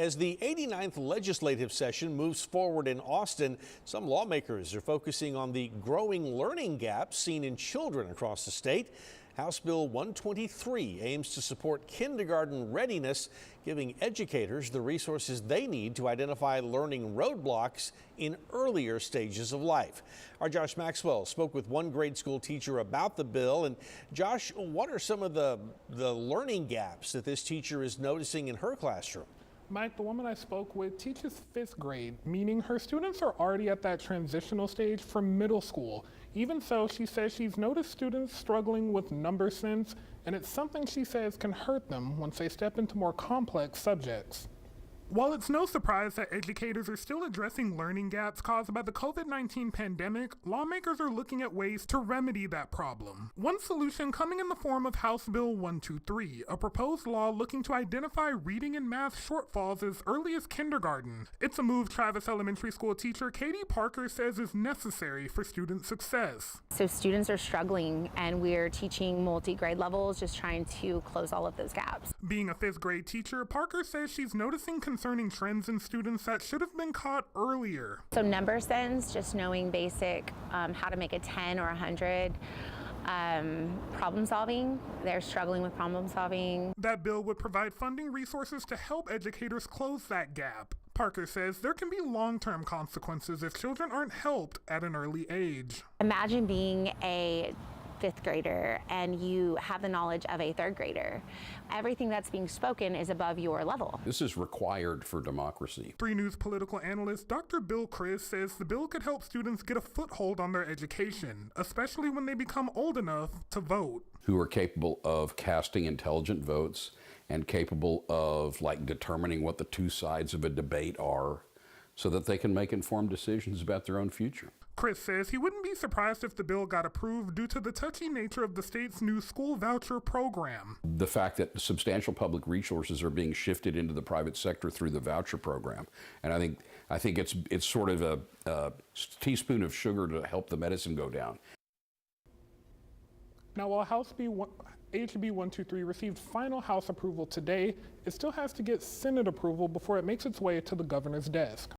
As the 89th legislative session moves forward in Austin, some lawmakers are focusing on the growing learning gaps seen in children across the state. House Bill 123 aims to support kindergarten readiness, giving educators the resources they need to identify learning roadblocks in earlier stages of life. Our Josh Maxwell spoke with one grade school teacher about the bill. And Josh, what are some of the learning gaps that this teacher is noticing in her classroom? Mike, the woman I spoke with teaches 5th grade, meaning her students are already at that transitional stage from middle school. Even so, she says she's noticed students struggling with number sense, and it's something she says can hurt them once they step into more complex subjects. While it's no surprise that educators are still addressing learning gaps caused by the COVID-19 pandemic, lawmakers are looking at ways to remedy that problem. One solution coming in the form of House Bill 123, a proposed law looking to identify reading and math shortfalls as early as kindergarten. It's a move Travis Elementary School teacher Katie Parker says is necessary for student success. So students are struggling, and we're teaching multi-grade levels, just trying to close all of those gaps. Being a 5th grade teacher, Parker says she's noticing concerning trends in students that should have been caught earlier. So number sense, just knowing basic how to make a 10 or 100. Problem solving, they're struggling with problem solving. That bill would provide funding resources to help educators close that gap. Parker says there can be long-term consequences if children aren't helped at an early age. Imagine being a 5th grader and you have the knowledge of a 3rd grader. Everything that's being spoken is above your level. This is required for democracy. 3 News political analyst Dr. Bill Chris says the bill could help students get a foothold on their education, especially when they become old enough to vote. Who are capable of casting intelligent votes and capable of determining what the two sides of a debate are so that they can make informed decisions about their own future. Chris says he wouldn't be surprised if the bill got approved due to the touchy nature of the state's new school voucher program. The fact that substantial public resources are being shifted into the private sector through the voucher program, and I think it's sort of a teaspoon of sugar to help the medicine go down. Now, while HB 123 received final House approval today, it still has to get Senate approval before it makes its way to the governor's desk.